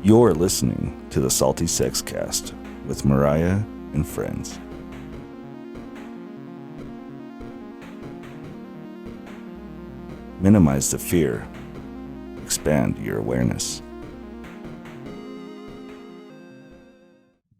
You're listening to the Salty Sex Cast with Mariah and friends. Minimize the fear. Expand your awareness.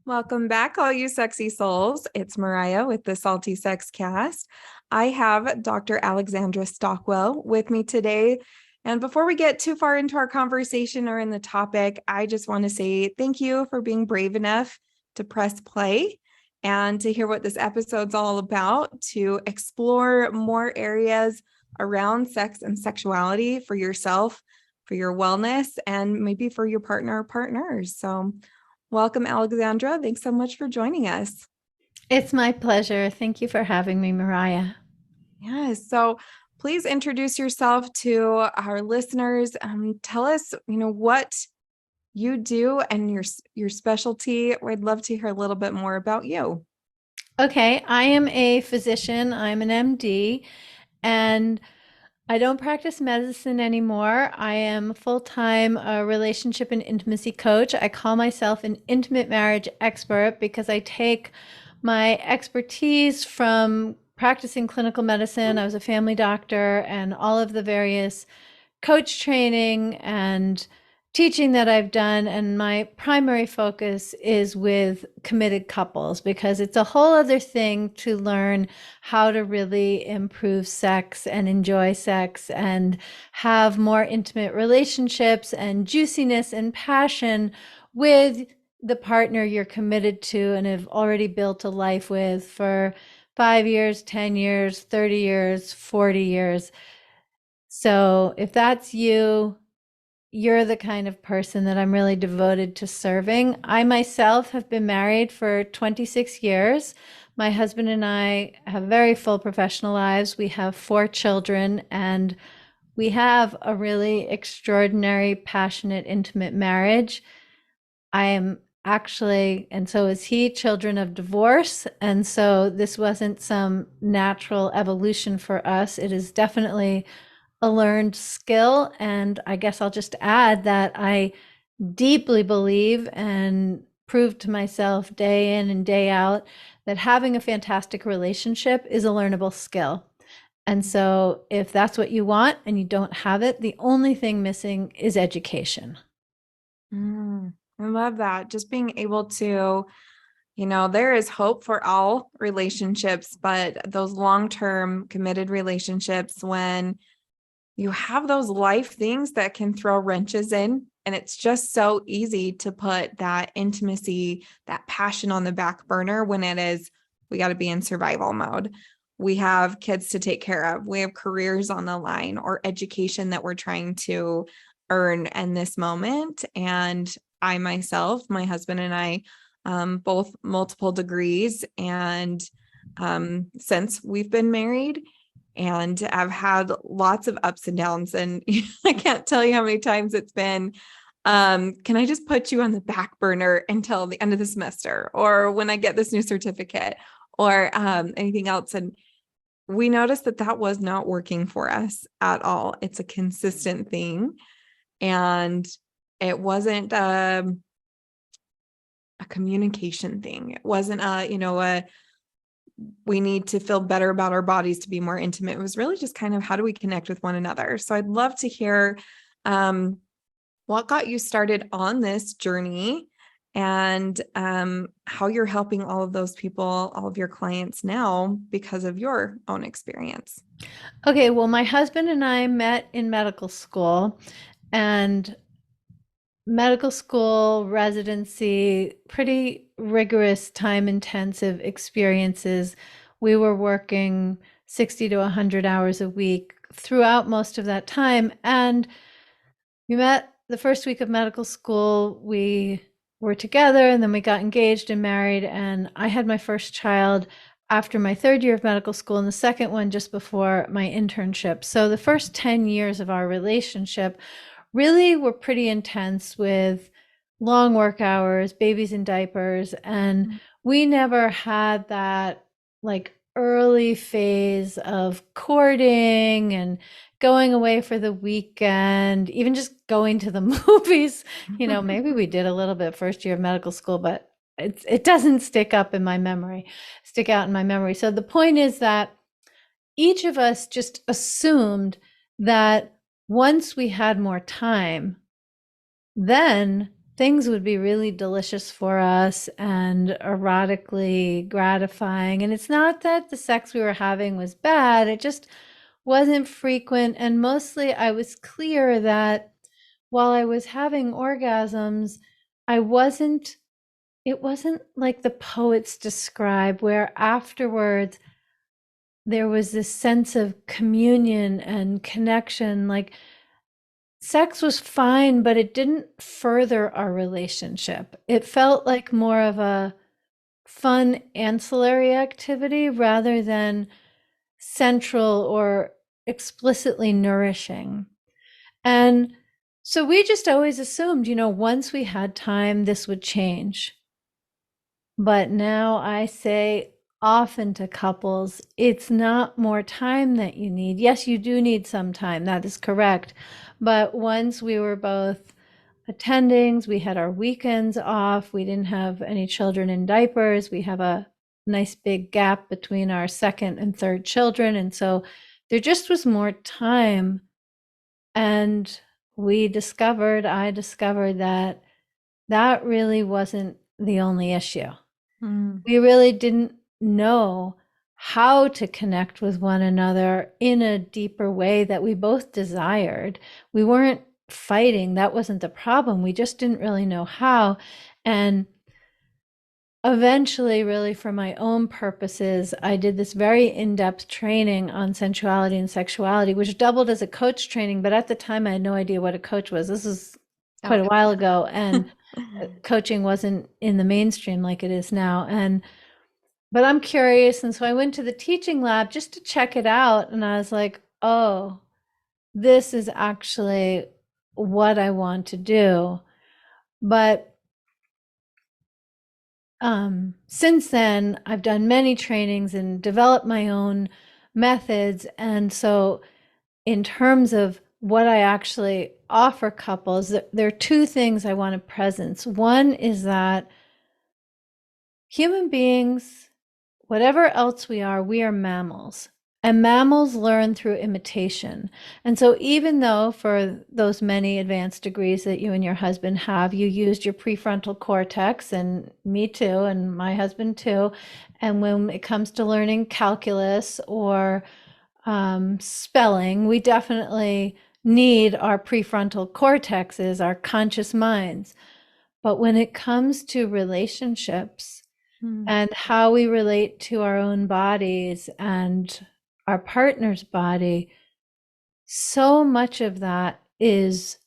Welcome back, all you sexy souls. It's Mariah with the Salty Sex Cast. I have Dr. Alexandra Stockwell with me today. And before we get too far into our conversation or in the topic, I just want to say thank you for being brave enough to press play and to hear what this episode's all about, to explore more areas around sex and sexuality for yourself, for your wellness, and maybe for your partner or partners. So welcome, Alexandra. Thanks so much for joining us. It's my pleasure. Thank you for having me, Mariah. Yes. So please introduce yourself to our listeners. Tell us, what you do and your specialty. We'd love to hear a little bit more about you. Okay, I am a physician. I'm an MD, and I don't practice medicine anymore. I am full-time relationship and intimacy coach. I call myself an intimate marriage expert because I take my expertise from practicing clinical medicine. I was a family doctor, and all of the various coach training and teaching that I've done, and my primary focus is with committed couples, because it's a whole other thing to learn how to really improve sex and enjoy sex and have more intimate relationships and juiciness and passion with the partner you're committed to and have already built a life with for 5 years, 10 years, 30 years, 40 years. So if that's you, you're the kind of person that I'm really devoted to serving. I myself have been married for 26 years. My husband and I have very full professional lives. We have 4 children, and we have a really extraordinary, passionate, intimate marriage. I am actually, and so is he, children of divorce. And so this wasn't some natural evolution for us. It is definitely a learned skill. And I guess I'll just add that I deeply believe and prove to myself day in and day out that having a fantastic relationship is a learnable skill. And so if that's what you want and you don't have it, the only thing missing is education. I love that. Just being able to, there is hope for all relationships, but those long-term committed relationships, when you have those life things that can throw wrenches in, and it's just so easy to put that intimacy, that passion on the back burner when we got to be in survival mode. We have kids to take care of. We have careers on the line or education that we're trying to earn in this moment. And I myself, my husband and I, both multiple degrees. And since we've been married, and I've had lots of ups and downs, and I can't tell you how many times it's been, can I just put you on the back burner until the end of the semester, or when I get this new certificate, or anything else. And we noticed that was not working for us at all. It's a consistent thing. And it wasn't a communication thing. It wasn't we need to feel better about our bodies to be more intimate. It was really just kind of, how do we connect with one another? So I'd love to hear what got you started on this journey, and how you're helping all of those people, all of your clients now, because of your own experience. Okay, well, my husband and I met in medical school, and medical school, residency, pretty rigorous, time-intensive experiences. We were working 60 to 100 hours a week throughout most of that time. And we met the first week of medical school. We were together, and then we got engaged and married. And I had my first child after my 3rd year of medical school, and the second one just before my internship. So the first 10 years of our relationship really were pretty intense, with long work hours, babies in diapers. And we never had that like early phase of courting and going away for the weekend, even just going to the movies. Maybe we did a little bit first year of medical school, but it doesn't stick out in my memory. So the point is that each of us just assumed that once we had more time, then things would be really delicious for us and erotically gratifying. And it's not that the sex we were having was bad, it just wasn't frequent. And mostly I was clear that while I was having orgasms, it wasn't like the poets describe, where afterwards there was this sense of communion and connection. Like, sex was fine, but it didn't further our relationship. It felt like more of a fun ancillary activity rather than central or explicitly nourishing. And so we just always assumed, once we had time, this would change. But now I say often to couples, it's not more time that you need. Yes, you do need some time. That is correct. But once we were both attendings, we had our weekends off, we didn't have any children in diapers, we have a nice big gap between our second and third children. And so there just was more time. And I discovered that that really wasn't the only issue. We really didn't know how to connect with one another in a deeper way that we both desired. We weren't fighting. That wasn't the problem. We just didn't really know how. And eventually, really for my own purposes, I did this very in-depth training on sensuality and sexuality, which doubled as a coach training. But at the time, I had no idea what a coach was. This is quite a while ago. And coaching wasn't in the mainstream like it is now. But I'm curious. And so I went to the teaching lab just to check it out. And I was like, oh, this is actually what I want to do. But since then, I've done many trainings and developed my own methods. And so in terms of what I actually offer couples, there are two things I want to presence. One is that human beings, whatever else we are mammals. And mammals learn through imitation. And so even though for those many advanced degrees that you and your husband have, you used your prefrontal cortex, and me too, and my husband too. And when it comes to learning calculus or spelling, we definitely need our prefrontal cortexes, our conscious minds. But when it comes to relationships and how we relate to our own bodies and our partner's body, so much of that is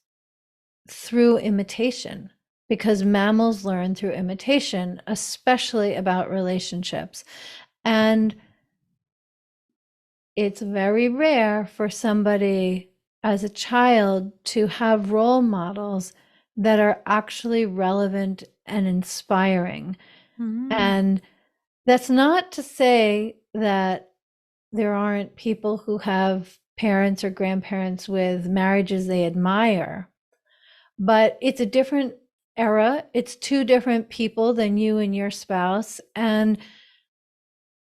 through imitation, because mammals learn through imitation, especially about relationships. And it's very rare for somebody as a child to have role models that are actually relevant and inspiring. And that's not to say that there aren't people who have parents or grandparents with marriages they admire, but it's a different era. It's two different people than you and your spouse. And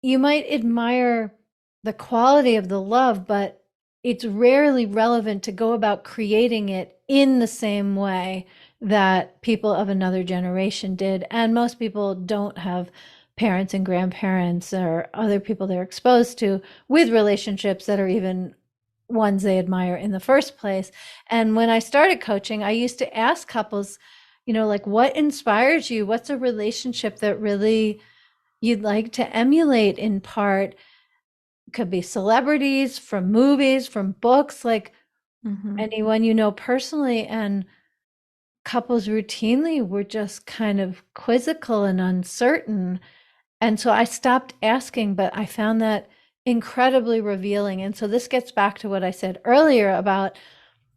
you might admire the quality of the love, but it's rarely relevant to go about creating it in the same way that people of another generation did. And most people don't have parents and grandparents or other people they're exposed to with relationships that are even ones they admire in the first place. And when I started coaching, I used to ask couples, like, what inspires you? What's a relationship that really you'd like to emulate in part? It could be celebrities, from movies, from books, like anyone you know personally. And couples routinely were just kind of quizzical and uncertain. And so I stopped asking, but I found that incredibly revealing. And so this gets back to what I said earlier about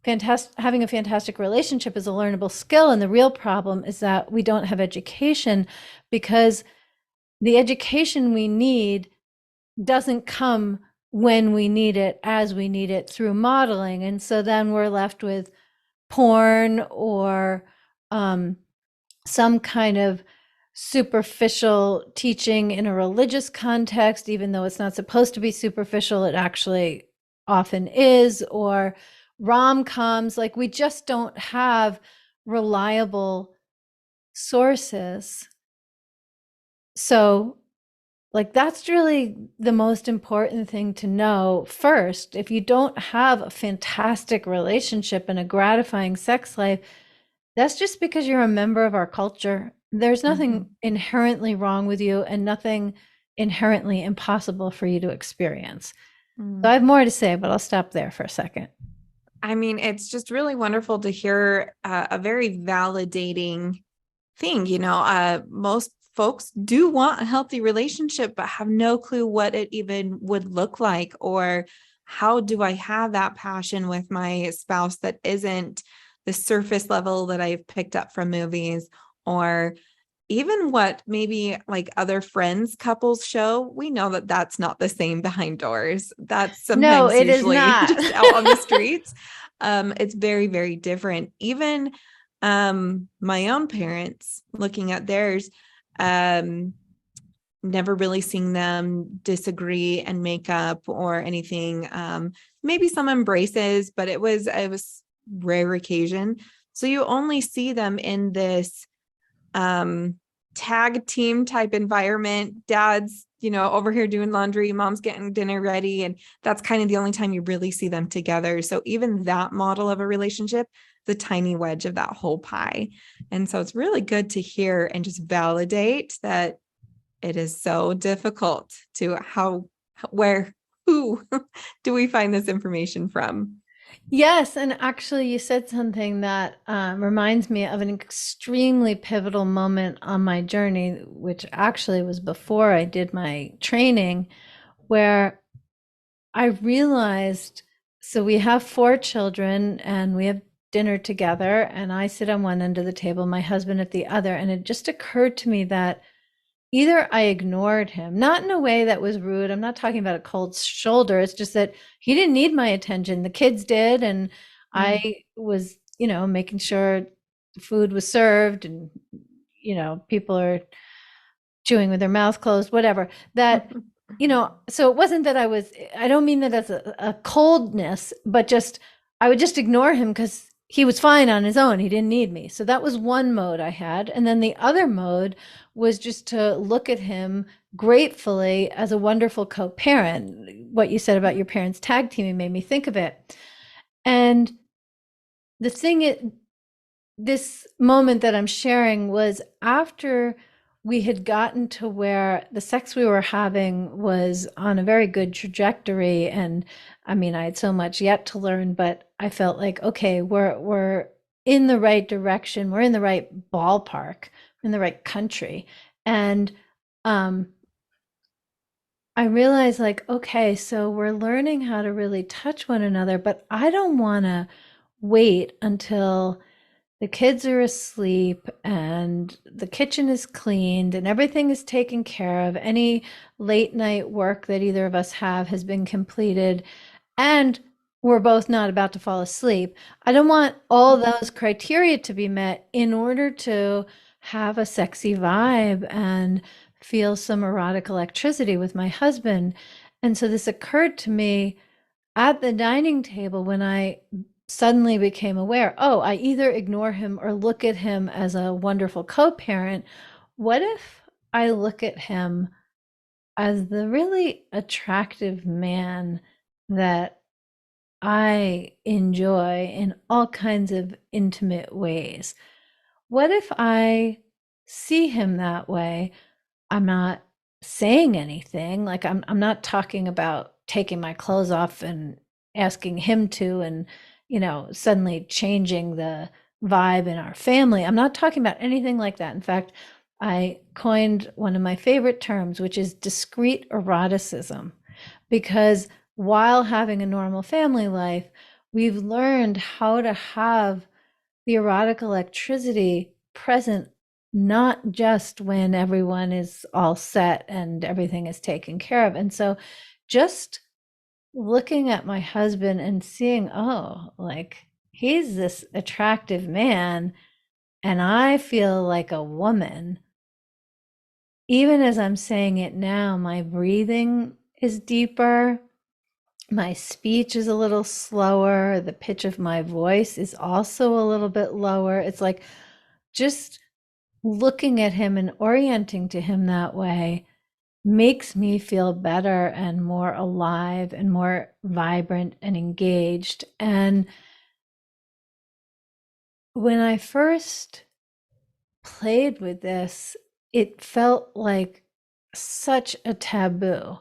having a fantastic relationship is a learnable skill. And the real problem is that we don't have education, because the education we need doesn't come when we need it, as we need it through modeling. And so then we're left with porn or some kind of superficial teaching in a religious context, even though it's not supposed to be superficial, it actually often is, or rom-coms. Like, we just don't have reliable sources. So, like, that's really the most important thing to know first. If you don't have a fantastic relationship and a gratifying sex life, that's just because you're a member of our culture. There's nothing inherently wrong with you and nothing inherently impossible for you to experience. So I have more to say, but I'll stop there for a second. I mean, it's just really wonderful to hear a very validating thing. Most folks do want a healthy relationship, but have no clue what it even would look like, or how do I have that passion with my spouse that isn't the surface level that I've picked up from movies, or even what maybe like other friends couples show. We know that that's not the same behind doors. That's No, sometimes it is usually not. just out on the streets. It's very, very different. Even my own parents, looking at theirs, never really seeing them disagree and make up or anything. Maybe some embraces, but it was rare occasion. So you only see them in this tag team type environment. Dad's, over here doing laundry, mom's getting dinner ready. And that's kind of the only time you really see them together. So even that model of a relationship, the tiny wedge of that whole pie. And so it's really good to hear and just validate that it is so difficult to who do we find this information from? Yes, and actually you said something that reminds me of an extremely pivotal moment on my journey, which actually was before I did my training, where I realized, so we have 4 children and we have dinner together, and I sit on one end of the table, my husband at the other, and it just occurred to me that either I ignored him, not in a way that was rude. I'm not talking about a cold shoulder. It's just that he didn't need my attention. The kids did. And I was, making sure the food was served and, people are chewing with their mouth closed, whatever. That, so it wasn't that I don't mean that as a coldness, but just, I would just ignore him because he was fine on his own. He didn't need me. So that was one mode I had. And then the other mode was just to look at him gratefully as a wonderful co-parent. What you said about your parents tag teaming made me think of it. And the thing is, this moment that I'm sharing was after we had gotten to where the sex we were having was on a very good trajectory. And I mean, I had so much yet to learn, but I felt like, okay, we're in the right direction. We're in the right ballpark, in the right country. And I realized, like, okay, so we're learning how to really touch one another, but I don't want to wait until the kids are asleep and the kitchen is cleaned and everything is taken care of. Any late night work that either of us have has been completed, and we're both not about to fall asleep. I don't want all those criteria to be met in order to have a sexy vibe and feel some erotic electricity with my husband. And so this occurred to me at the dining table when I suddenly became aware, oh, I either ignore him or look at him as a wonderful co-parent. What if I look at him as the really attractive man that I enjoy in all kinds of intimate ways? What if I see him that way? I'm not saying anything. Like, I'm not talking about taking my clothes off and asking him to, and suddenly changing the vibe in our family. I'm not talking about anything like that. In fact, I coined one of my favorite terms, which is discreet eroticism, because while having a normal family life, we've learned how to have the erotic electricity present not just when everyone is all set and everything is taken care of. And so just looking at my husband and seeing, oh, like he's this attractive man and I feel like a woman. Even as I'm saying it now, my breathing is deeper. My speech is a little slower. The pitch of my voice is also a little bit lower. It's like just looking at him and orienting to him that way makes me feel better and more alive and more vibrant and engaged. And when I first played with this, it felt like such a taboo.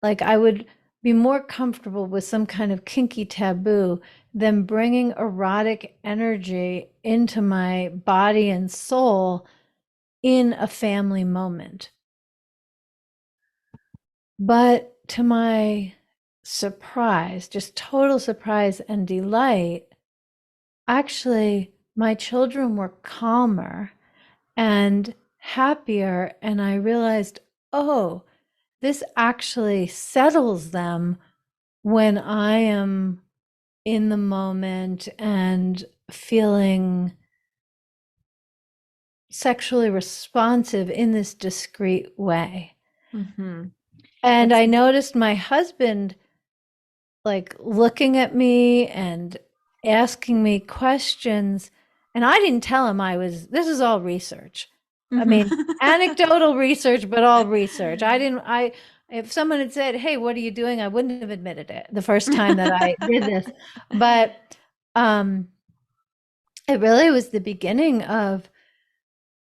Like I would be more comfortable with some kind of kinky taboo than bringing erotic energy into my body and soul in a family moment. But to my surprise, just total surprise and delight, actually, my children were calmer and happier. And I realized, oh, this actually settles them when I am in the moment and feeling sexually responsive in this discreet way. Mm-hmm. And I noticed my husband like looking at me and asking me questions. And I didn't tell him this is all research. I mean, anecdotal research, but all research. If someone had said, hey, what are you doing? I wouldn't have admitted it the first time that I did this. But it really was the beginning of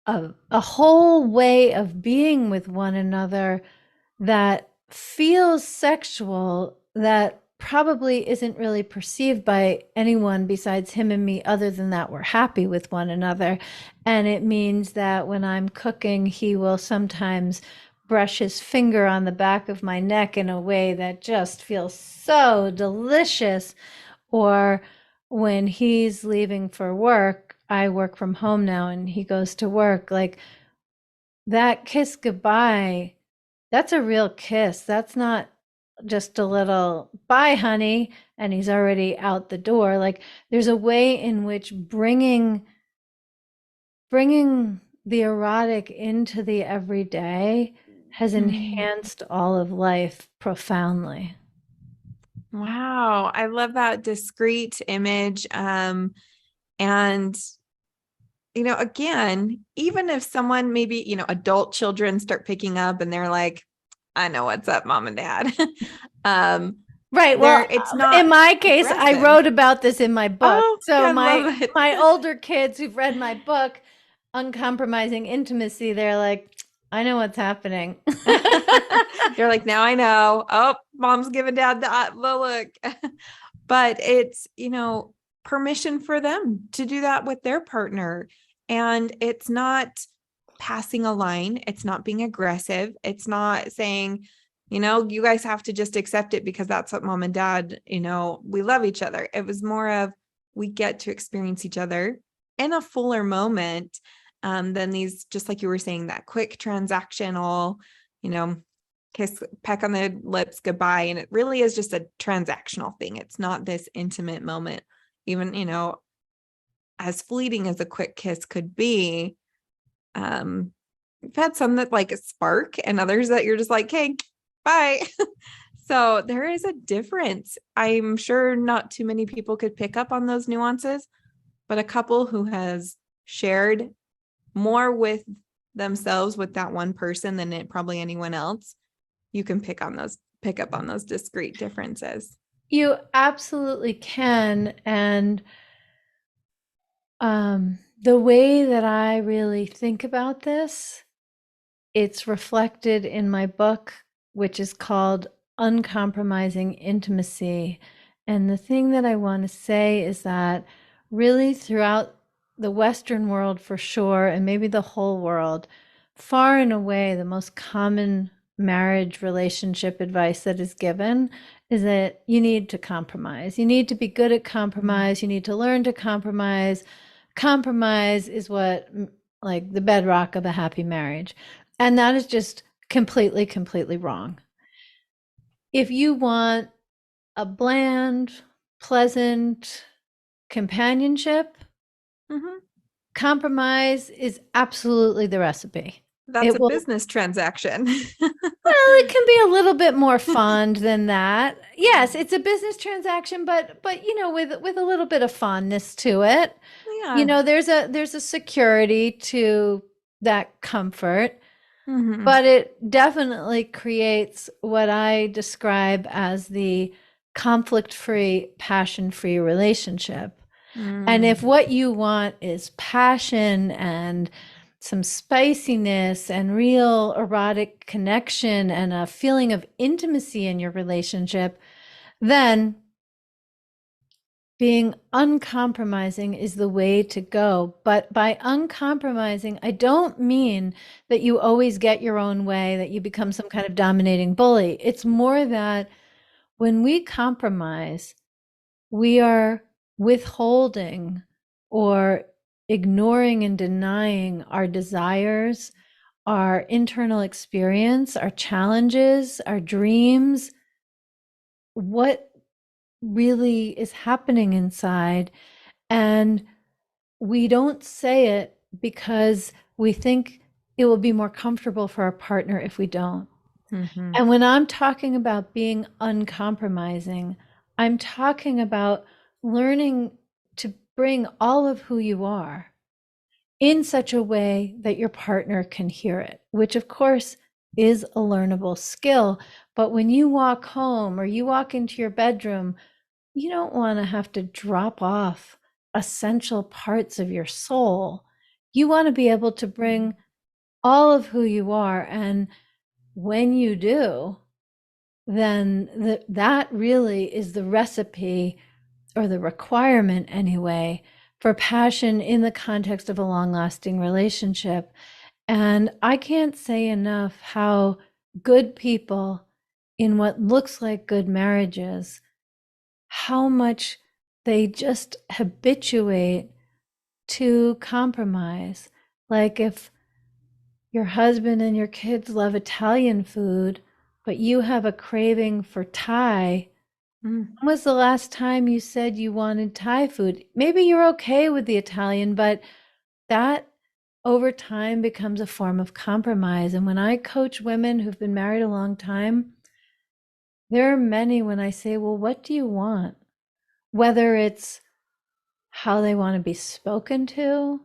a whole way of being with one another that feels sexual, that probably isn't really perceived by anyone besides him and me, other than that we're happy with one another. And it means that when I'm cooking, he will sometimes brush his finger on the back of my neck in a way that just feels so delicious. Or when he's leaving for work, I work from home now and he goes to work, like that kiss goodbye, that's a real kiss. That's not just a little bye, honey, and he's already out the door. Like there's a way in which bringing the erotic into the everyday has enhanced all of life profoundly. Wow. I love that discrete image. And, again, even if someone maybe, adult children start picking up and they're like, I know what's up, mom and dad. Right. Well, it's not in my case, aggressive. I wrote about this in my book. Oh, so I my love it. my older kids who've read my book, Uncompromising Intimacy, they're like, I know what's happening. They're like, now I know. Oh, mom's giving dad the look. But it's, permission for them to do that with their partner. And it's not passing a line. It's not being aggressive. It's not saying, you guys have to just accept it because that's what mom and dad, we love each other. It was more of, we get to experience each other in a fuller moment than these, just like you were saying, that quick transactional, kiss, peck on the lips, goodbye. And it really is just a transactional thing. It's not this intimate moment, even, as fleeting as a quick kiss could be. We've had some that like a spark and others that you're just like, hey, bye. So there is a difference. I'm sure not too many people could pick up on those nuances, but a couple who has shared more with themselves with that one person than probably anyone else, you can pick up on those discrete differences. You absolutely can. And the way that I really think about this, it's reflected in my book, which is called Uncompromising Intimacy. And the thing that I want to say is that really throughout the Western world for sure, and maybe the whole world, far and away, the most common marriage relationship advice that is given is that you need to compromise. You need to be good at compromise. You need to learn to compromise. Compromise is what like the bedrock of a happy marriage. And that is just completely, completely wrong. If you want a bland, pleasant companionship, Mhm. compromise is absolutely the recipe. That's It a will, business transaction. well, it can be a little bit more fun than that. Yes, it's a business transaction, but you know, with a little bit of fondness to it. You Yeah. know, there's a security to that comfort, Mhm. but it definitely creates what I describe as the conflict-free, passion-free relationship. And if Mm. what you want is passion and some spiciness and real erotic connection and a feeling of intimacy in your relationship, then being uncompromising is the way to go. But by uncompromising, I don't mean that you always get your own way, that you become some kind of dominating bully. It's more that when we compromise, we are withholding or ignoring and denying our desires, our internal experience, our challenges, our dreams, what really is happening inside. And we don't say it because we think it will be more comfortable for our partner if we don't. Mhm. And when I'm talking about being uncompromising, I'm talking about learning to bring all of who you are in such a way that your partner can hear it, which of course is a learnable skill. But when you walk home or you walk into your bedroom, you don't want to have to drop off essential parts of your soul. You want to be able to bring all of who you are. And when you do, then that really is the recipe, or the requirement anyway, for passion in the context of a long lasting relationship. And I can't say enough how good people in what looks like good marriages, how much they just habituate to compromise. Like if your husband and your kids love Italian food, but you have a craving for Thai. Mm. When was the last time you said you wanted Thai food? Maybe you're okay with the Italian, but that over time becomes a form of compromise. And when I coach women who've been married a long time, there are many when I say, well, what do you want? Whether it's how they want to be spoken to,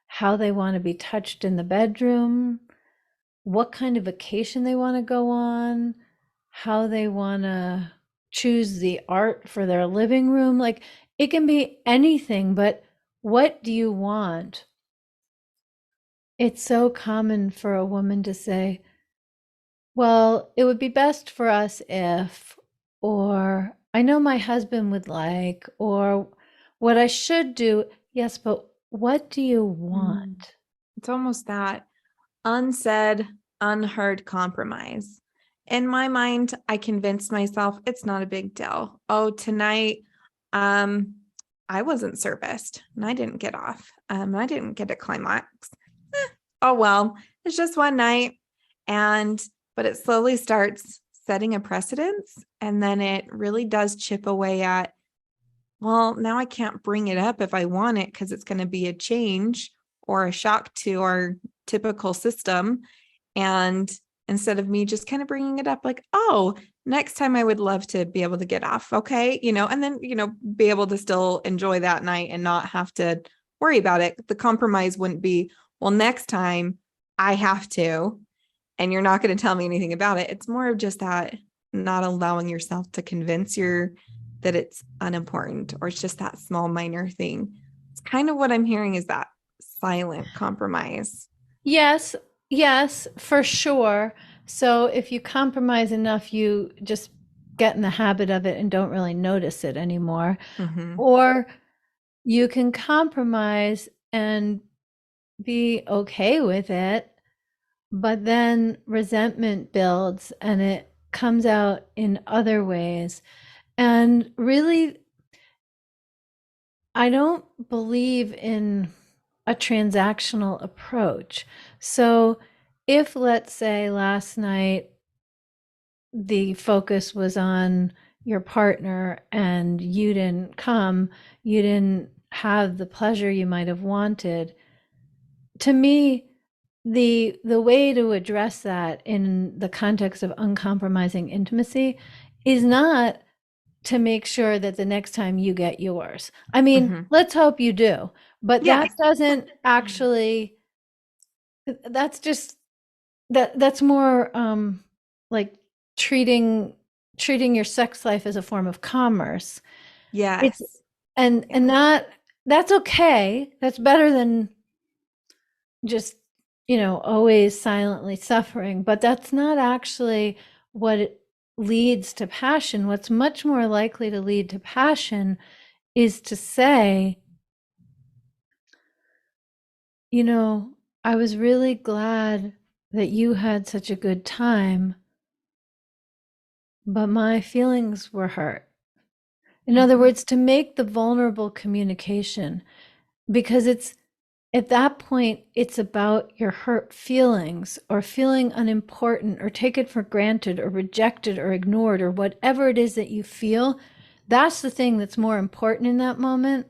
how they want to be touched in the bedroom, what kind of vacation they want to go on, how they want to choose the art for their living room. Like it can be anything, but what do you want? It's so common for a woman to say, well, it would be best for us if, or I know my husband would like, or what I should do. Yes, but what do you Mm. want? It's almost that unsaid, unheard compromise. In my mind, I convinced myself it's not a big deal. Oh, tonight, um, I wasn't serviced and I didn't get off. I didn't get a climax. Oh well, it's just one night. And but it slowly starts setting a precedence. And then it really does chip away at, well, now I can't bring it up if I want it because it's going to be a change or a shock to our typical system. And instead of me just kind of bringing it up, like, oh, next time I would love to be able to get off. Okay. And then, be able to still enjoy that night and not have to worry about it. The compromise wouldn't be, well, next time I have to, and you're not going to tell me anything about it. It's more of just that not allowing yourself to convince that it's unimportant or it's just that small minor thing. It's kind of what I'm hearing is that silent compromise. Yes, yes, for sure. So if you compromise enough, you just get in the habit of it and don't really notice it anymore. Mm-hmm. Or you can compromise and be okay with it, but then resentment builds and it comes out in other ways. And really, I don't believe in a transactional approach. So if, let's say, last night the focus was on your partner and you didn't come, you didn't have the pleasure you might have wanted, to me, the way to address that in the context of uncompromising intimacy is not to make sure that the next time you get yours. I mean, let's hope you do, but that doesn't actually, that's just that's more like treating your sex life as a form of commerce. Yes. And that's okay. That's better than just, always silently suffering, but that's not actually what leads to passion. What's much more likely to lead to passion is to say, I was really glad that you had such a good time, but my feelings were hurt. In other words, to make the vulnerable communication, because at that point, it's about your hurt feelings or feeling unimportant or taken for granted or rejected or ignored or whatever it is that you feel. That's the thing that's more important in that moment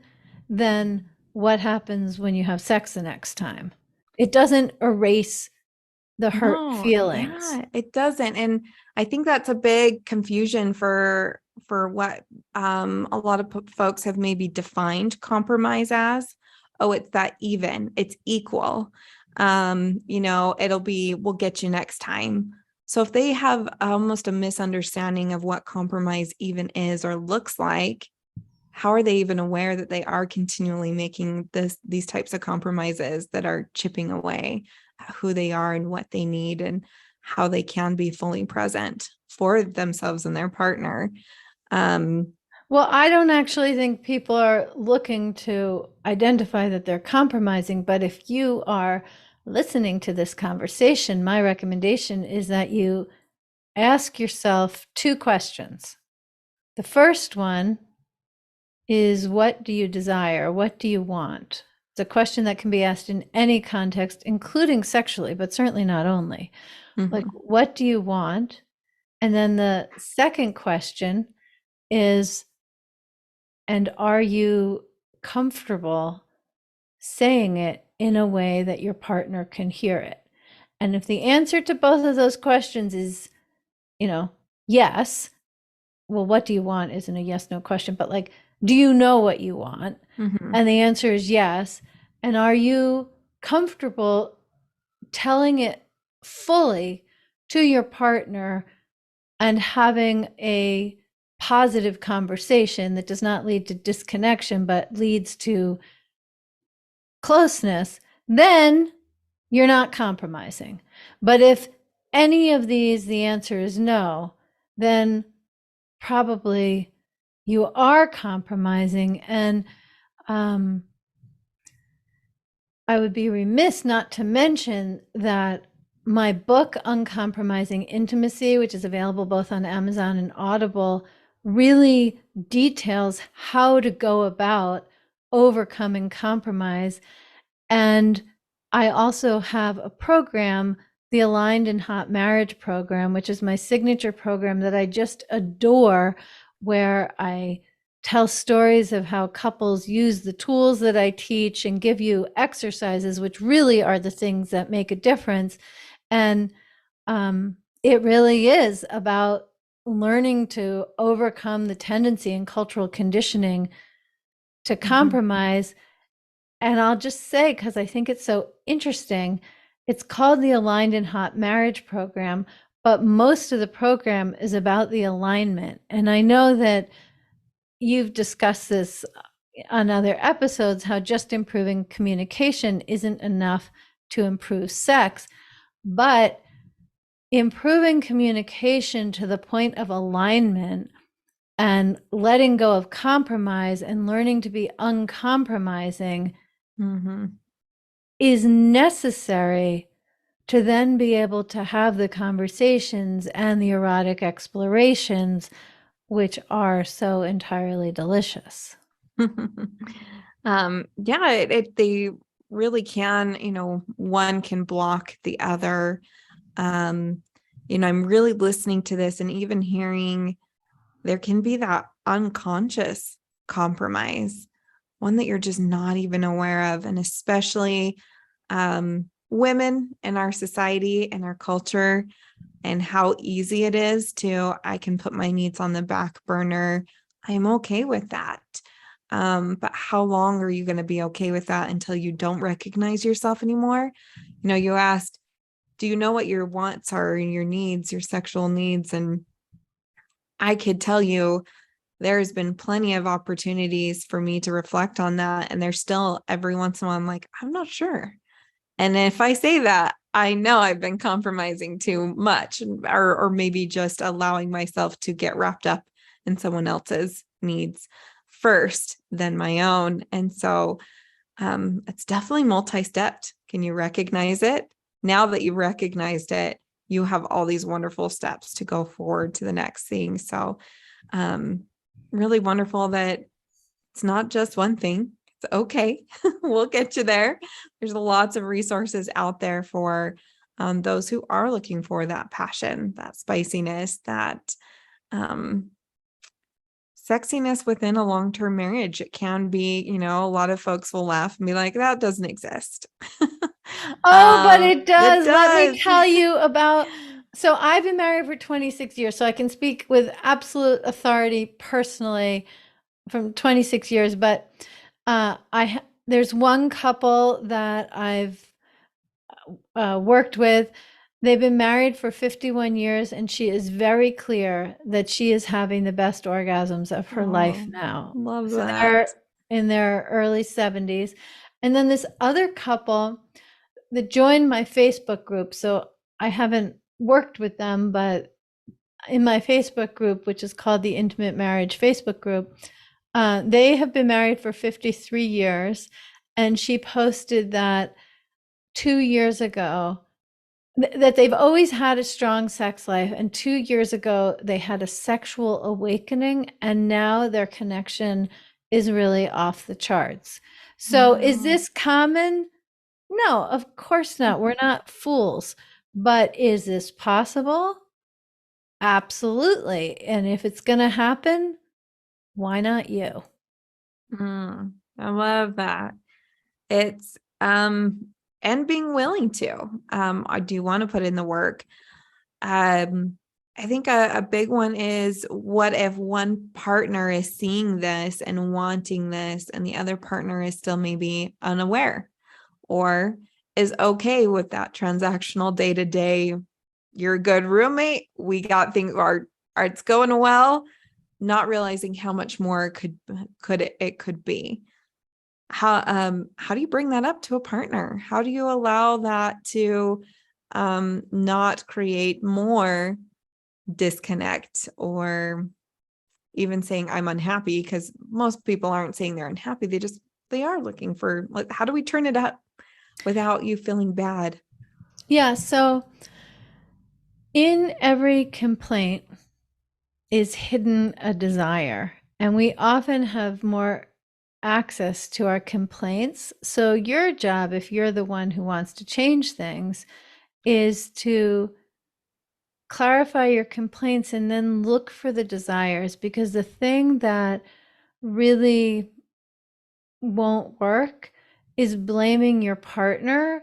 than what happens when you have sex the next time. It doesn't erase the hurt feelings. Yeah, it doesn't. And I think that's a big confusion for what a lot of folks have maybe defined compromise as. Oh, it's that even, it's equal. It'll be, we'll get you next time. So if they have almost a misunderstanding of what compromise even is or looks like, how are they even aware that they are continually making these types of compromises that are chipping away who they are and what they need and how they can be fully present for themselves and their partner? Well, I don't actually think people are looking to identify that they're compromising, but if you are listening to this conversation, my recommendation is that you ask yourself 2 questions. The first one is, what do you desire? What do you want? It's a question that can be asked in any context, including sexually, but certainly not only. Like, what do you want? And then the second question is, and are you comfortable saying it in a way that your partner can hear it? And if the answer to both of those questions is, yes, well, what do you want isn't a yes, no question, but like, do you know what you want? And the answer is yes. And are you comfortable telling it fully to your partner and having a positive conversation that does not lead to disconnection, but leads to closeness? Then you're not compromising. But if any of these, the answer is no, then probably you are compromising. And I would be remiss not to mention that my book, Uncompromising Intimacy, which is available both on Amazon and Audible, really details how to go about overcoming compromise. And I also have a program, the Aligned and Hot Marriage Program, which is my signature program that I just adore, where I tell stories of how couples use the tools that I teach and give you exercises, which really are the things that make a difference. And it really is about learning to overcome the tendency and cultural conditioning to compromise. And I'll just say, because I think it's so interesting, it's called the Aligned and Hot Marriage Program, but most of the program is about the alignment. And I know that you've discussed this on other episodes, how just improving communication isn't enough to improve sex, but improving communication to the point of alignment and letting go of compromise and learning to be uncompromising is necessary to then be able to have the conversations and the erotic explorations, which are so entirely delicious. Yeah, really can, one can block the other. I'm really listening to this and even hearing there can be that unconscious compromise, one that you're just not even aware of. And especially women in our society and our culture, and how easy it is I can put my needs on the back burner. I'm okay with that. But how long are you going to be okay with that until you don't recognize yourself anymore? You asked, do you know what your wants are and your needs, your sexual needs? And I could tell you there's been plenty of opportunities for me to reflect on that. And there's still every once in a while, I'm like, I'm not sure. And if I say that, I know I've been compromising too much, or maybe just allowing myself to get wrapped up in someone else's needs first than my own. And so it's definitely multi-stepped. Can you recognize it? Now that you've recognized it, you have all these wonderful steps to go forward to the next thing. So really wonderful that it's not just one thing. It's okay. We'll get you there. There's lots of resources out there for those who are looking for that passion, that spiciness, that sexiness within a long-term marriage. It can be, a lot of folks will laugh and be like, that doesn't exist. Oh, but it does. It Let me does. tell you about. So I've been married for 26 years, so I can speak with absolute authority personally from 26 years. But there's one couple that I've worked with. They've been married for 51 years, and she is very clear that she is having the best orgasms of her life now. Love So that. they're in their early 70s. And then this other couple that joined my Facebook group. So I haven't worked with them, but in my Facebook group, which is called the Intimate Marriage Facebook group, they have been married for 53 years. And she posted that 2 years ago, that they've always had a strong sex life. And 2 years ago, they had a sexual awakening, and now their connection is really off the charts. So is this common? No, of course not. We're not fools. But is this possible? Absolutely. And if it's going to happen, why not you? I love that. It's and being willing to. I do want to put in the work. I think a big one is, what if one partner is seeing this and wanting this and the other partner is still maybe unaware or is okay with that transactional day-to-day? You're a good roommate. We got things it's going well, not realizing how much more it could be. How do you bring that up to a partner? How do you allow that to not create more disconnect, or even saying I'm unhappy? Because most people aren't saying they're unhappy. They are looking for, like, how do we turn it up without you feeling bad? Yeah. So in every complaint is hidden a desire, and we often have more access to our complaints. So your job, if you're the one who wants to change things, is to clarify your complaints and then look for the desires, because the thing that really won't work is blaming your partner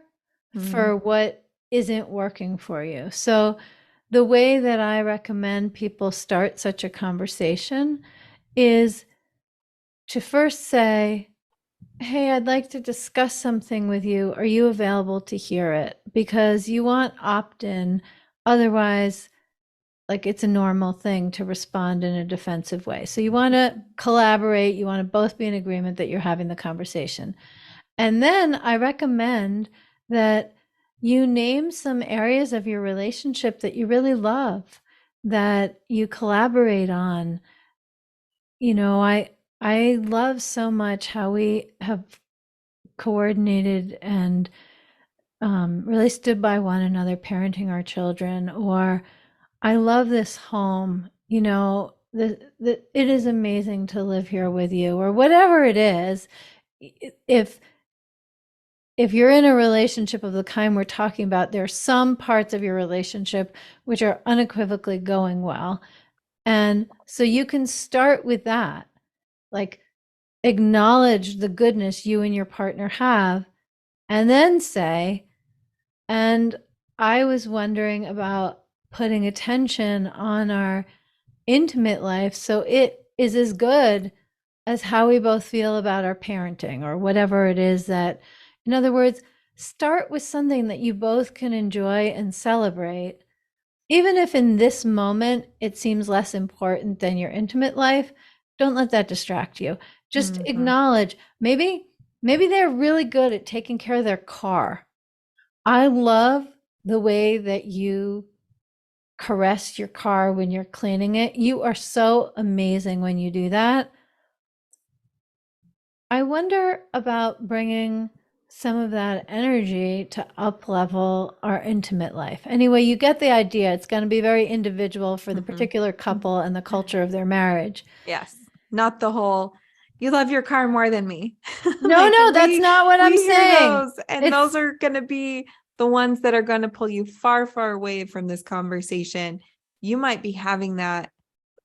for what isn't working for you. So the way that I recommend people start such a conversation is to first say, hey, I'd like to discuss something with you. Are you available to hear it? Because you want opt-in. Otherwise, like, it's a normal thing to respond in a defensive way. So you want to collaborate. You want to both be in agreement that you're having the conversation. And then I recommend that you name some areas of your relationship that you really love, that you collaborate on. I love so much how we have coordinated and really stood by one another parenting our children. Or I love this home, it is amazing to live here with you, or whatever it is. If if you're in a relationship of the kind we're talking about, there are some parts of your relationship which are unequivocally going well. And so you can start with that, like acknowledge the goodness you and your partner have, and then say, and I was wondering about putting attention on our intimate life so it is as good as how we both feel about our parenting or whatever it is that, in other words, start with something that you both can enjoy and celebrate. Even if in this moment it seems less important than your intimate life, don't let that distract you. Just acknowledge maybe they're really good at taking care of their car. I love the way that you caress your car when you're cleaning it. You are so amazing when you do that. I wonder about bringing some of that energy to up level our intimate life. Anyway, you get the idea. It's going to be very individual for the particular couple and the culture of their marriage. Yes. Not the whole, you love your car more than me. No, that's not what I'm saying. Those are going to be the ones that are going to pull you far, far away from this conversation. You might be having that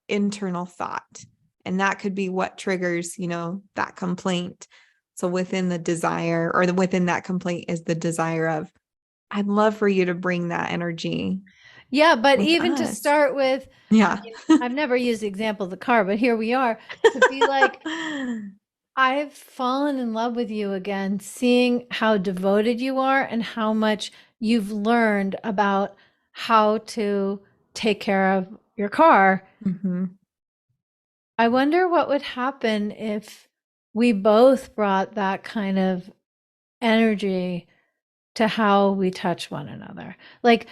internal thought, and that could be what triggers, that complaint. So within the desire, or within that complaint is the desire of, I'd love for you to bring that energy. Yeah, but even to start with, yeah, I've never used the example of the car, but here we are, to be like, I've fallen in love with you again, seeing how devoted you are and how much you've learned about how to take care of your car. I wonder what would happen if we both brought that kind of energy to how we touch one another. Like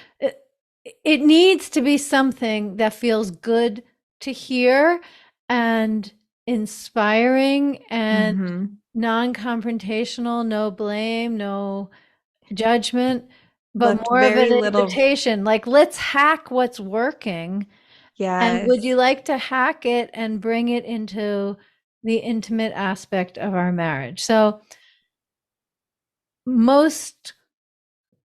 it needs to be something that feels good to hear and inspiring and non-confrontational, no blame, no judgment, but more of an invitation. Like, let's hack what's working. And would you like to hack it and bring it into the intimate aspect of our marriage? So most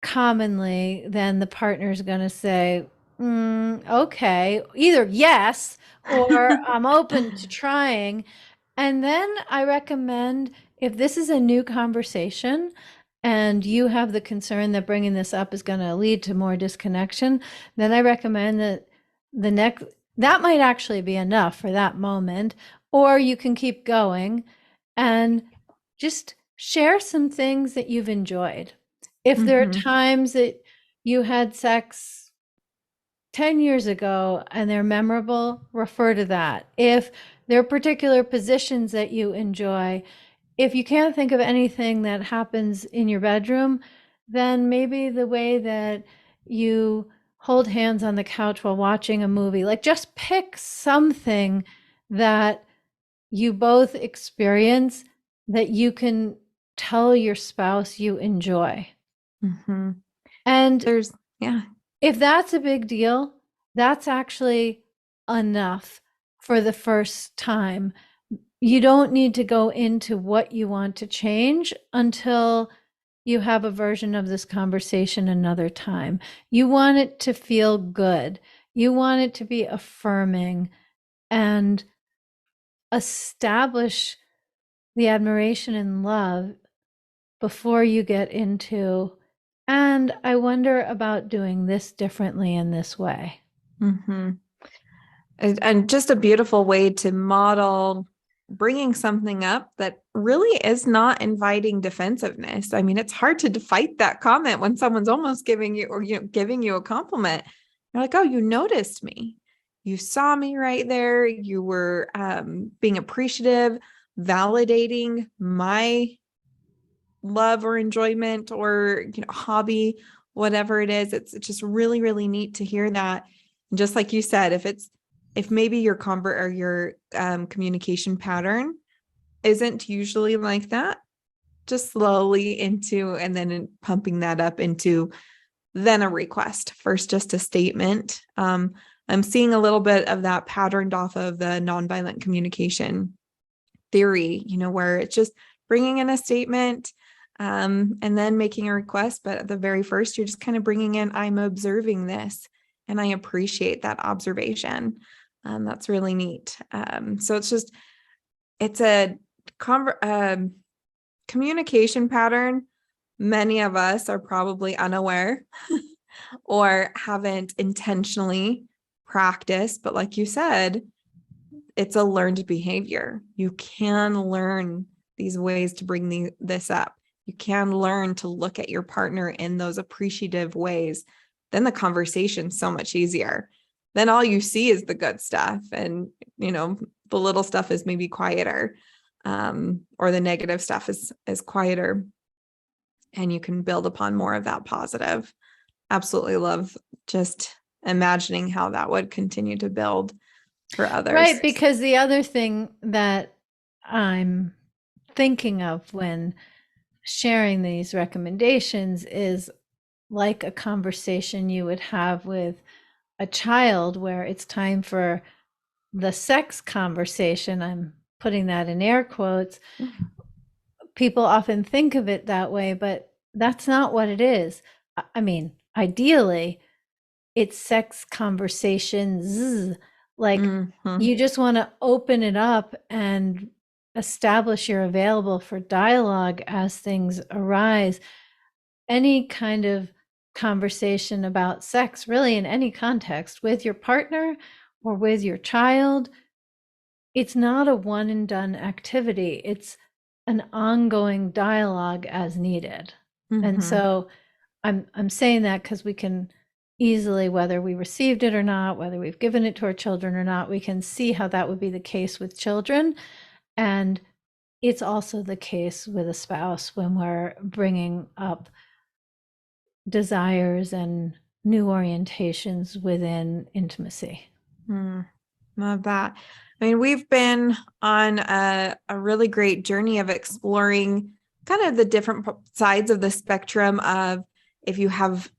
commonly, then the partner is going to say, okay, either yes, or I'm open to trying. And then I recommend, if this is a new conversation and you have the concern that bringing this up is going to lead to more disconnection, then I recommend that that might actually be enough for that moment, or you can keep going and just share some things that you've enjoyed. If there are times that you had sex 10 years ago and they're memorable, refer to that. If there are particular positions that you enjoy, if you can't think of anything that happens in your bedroom, then maybe the way that you hold hands on the couch while watching a movie, like just pick something that you both experience that you can tell your spouse you enjoy. And if that's a big deal, that's actually enough for the first time. You don't need to go into what you want to change until you have a version of this conversation another time. You want it to feel good. You want it to be affirming and establish the admiration and love before you get into, and I wonder about doing this differently in this way. And just a beautiful way to model bringing something up that really is not inviting defensiveness. I mean, it's hard to fight that comment when someone's almost giving you, or giving you a compliment. You're like, oh, you noticed me. You saw me right there. You were being appreciative, validating my love or enjoyment or hobby, whatever it is. It's just really, really neat to hear that. And just like you said, if maybe your communication pattern isn't usually like that, just slowly into, and then pumping that up into then a request. First, just a statement. I'm seeing a little bit of that patterned off of the nonviolent communication theory, where it's just bringing in a statement, and then making a request. But at the very first, you're just kind of bringing in, I'm observing this and I appreciate that observation. That's really neat. So it's a communication pattern. Many of us are probably unaware or haven't intentionally practiced, but like you said, it's a learned behavior. You can learn these ways to bring this up. You can learn to look at your partner in those appreciative ways. Then the conversation's so much easier. Then all you see is the good stuff, and the little stuff is maybe quieter, or the negative stuff is quieter, and you can build upon more of that positive. Absolutely love just imagining how that would continue to build for others. Right, because the other thing that I'm thinking of when sharing these recommendations is like a conversation you would have with a child where it's time for the sex conversation. I'm putting that in air quotes. People often think of it that way, but that's not what it is. I mean, ideally, it's sex conversations. Like you just want to open it up and establish you're available for dialogue as things arise. Any kind of conversation about sex, really in any context, with your partner or with your child, it's not a one and done activity. It's an ongoing dialogue as needed. And so I'm saying that because we can easily, whether we received it or not, whether we've given it to our children or not, we can see how that would be the case with children. And it's also the case with a spouse when we're bringing up desires and new orientations within intimacy. Love that. I mean, we've been on a really great journey of exploring kind of the different sides of the spectrum of, if you have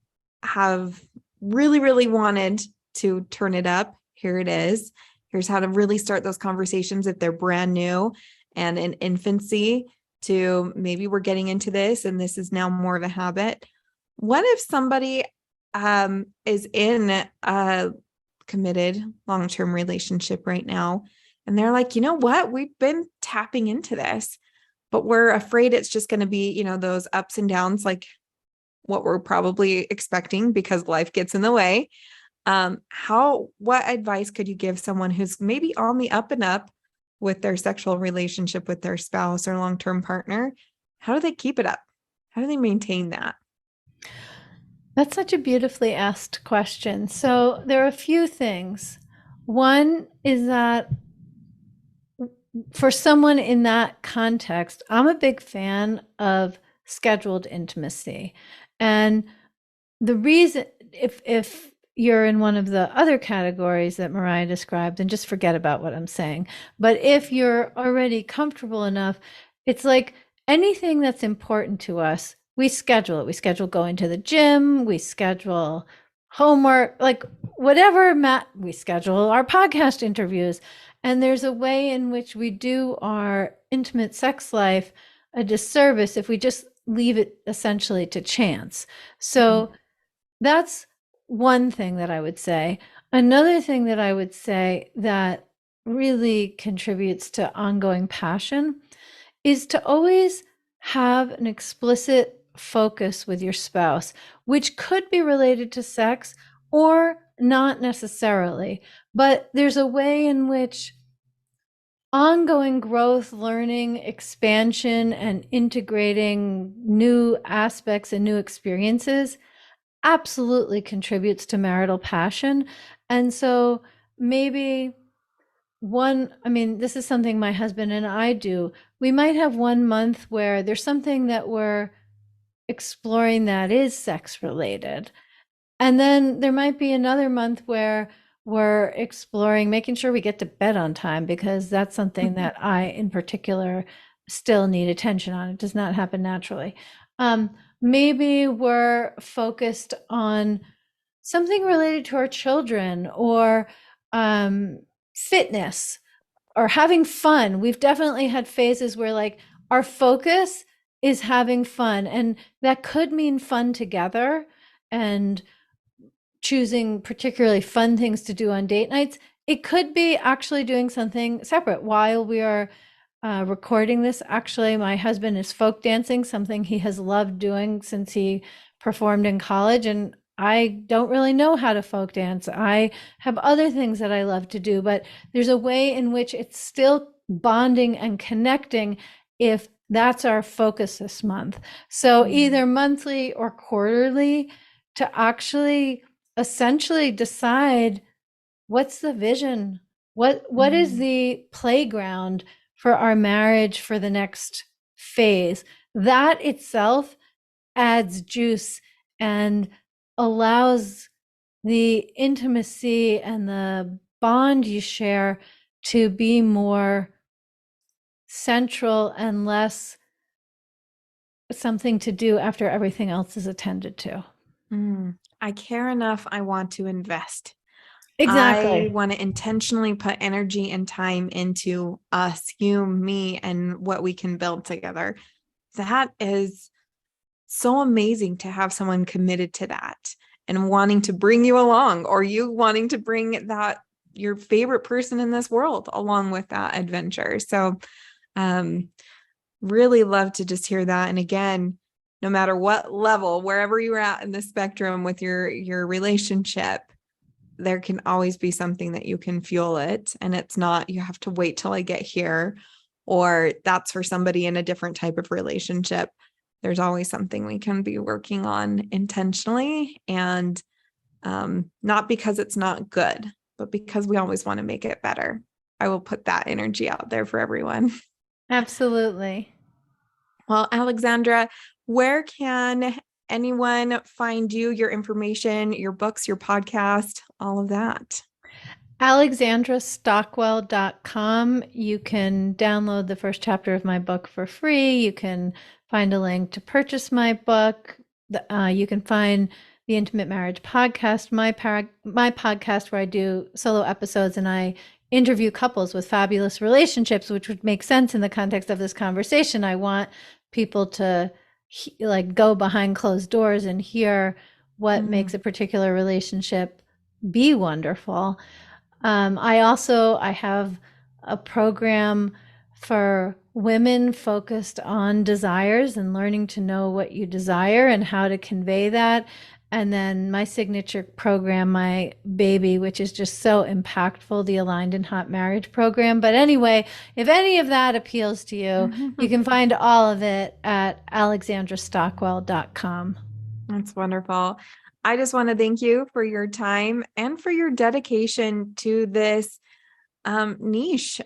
really, really wanted to turn it up, here it is. Here's how to really start those conversations if they're brand new and in infancy, to maybe we're getting into this and this is now more of a habit. What if somebody is in a committed long-term relationship right now, and they're like, you know what, we've been tapping into this, but we're afraid it's just going to be, those ups and downs, like what we're probably expecting because life gets in the way. What advice could you give someone who's maybe on the up and up with their sexual relationship with their spouse or long-term partner? How do they keep it up? How do they maintain that? That's such a beautifully asked question. So there are a few things. One is that for someone in that context, I'm a big fan of scheduled intimacy. And the reason, if you're in one of the other categories that Mariah described, then just forget about what I'm saying. But if you're already comfortable enough, it's like anything that's important to us, we schedule it. We schedule going to the gym, we schedule homework, like whatever, we schedule our podcast interviews. And there's a way in which we do our intimate sex life a disservice if we just leave it essentially to chance. So that's one thing that I would say. Another thing that I would say that really contributes to ongoing passion is to always have an explicit focus with your spouse, which could be related to sex or not necessarily. But there's a way in which ongoing growth, learning, expansion, and integrating new aspects and new experiences absolutely contributes to marital passion. And so maybe this is something my husband and I do. We might have 1 month where there's something that we're exploring that is sex related. And then there might be another month where we're exploring making sure we get to bed on time, because that's something that I in particular still need attention on. It does not happen naturally. Maybe we're focused on something related to our children or fitness or having fun. We've definitely had phases where like our focus is having fun. And that could mean fun together and choosing particularly fun things to do on date nights. It could be actually doing something separate while we are recording this. Actually, my husband is folk dancing, something he has loved doing since he performed in college. And I don't really know how to folk dance. I have other things that I love to do, but there's a way in which it's still bonding and connecting if that's our focus this month. So either monthly or quarterly to actually essentially decide what's the vision, what is the playground for our marriage for the next phase. That itself adds juice and allows the intimacy and the bond you share to be more central and less something to do after everything else is attended to. I care enough. I want to invest. Exactly. I want to intentionally put energy and time into us, you, me, and what we can build together. That is so amazing to have someone committed to that and wanting to bring you along, or you wanting to bring that your favorite person in this world along with that adventure. So, really love to just hear that. And again, no matter what level, wherever you're at in the spectrum with your relationship, there can always be something that you can fuel it. And it's not, you have to wait till I get here, or that's for somebody in a different type of relationship. There's always something we can be working on intentionally, and not because it's not good, but because we always want to make it better. I will put that energy out there for everyone. Absolutely. Well, Alexandra, where can anyone find you, your information, your books, your podcast, all of that? AlexandraStockwell.com. You can download the first chapter of my book for free. You can find a link to purchase my book. You can find the Intimate Marriage Podcast, my podcast where I do solo episodes and I interview couples with fabulous relationships, which would make sense in the context of this conversation. I want people to go behind closed doors and hear what makes a particular relationship be wonderful. I have a program for women focused on desires and learning to know what you desire and how to convey that. And then my signature program, my baby, which is just so impactful, the Aligned and Hot Marriage program. But anyway, if any of that appeals to you, you can find all of it at alexandrastockwell.com. That's wonderful. I just want to thank you for your time and for your dedication to this niche.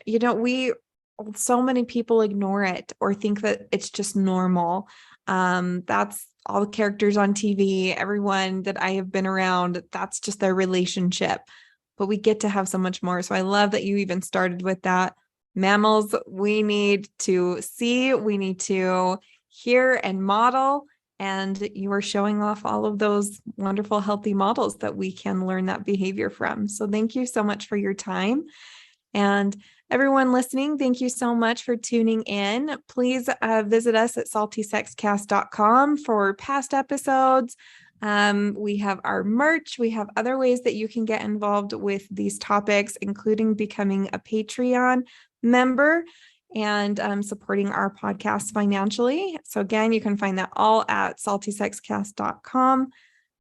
So many people ignore it or think that it's just normal. That's all the characters on TV, everyone that I have been around, that's just their relationship. But we get to have so much more. So I love that you even started with that. Mammals, we need to see, we need to hear and model. And you are showing off all of those wonderful, healthy models that we can learn that behavior from. So thank you so much for your time. And everyone listening, thank you so much for tuning in. Please visit us at saltysexcast.com for past episodes. We have our merch. We have other ways that you can get involved with these topics, including becoming a Patreon member and supporting our podcast financially. So again, you can find that all at saltysexcast.com.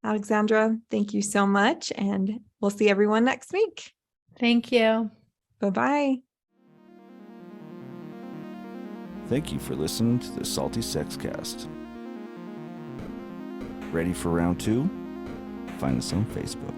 Alexandra, thank you so much. And we'll see everyone next week. Thank you. Bye-bye. Thank you for listening to the Salty Sex Cast. Ready for round 2? Find us on Facebook.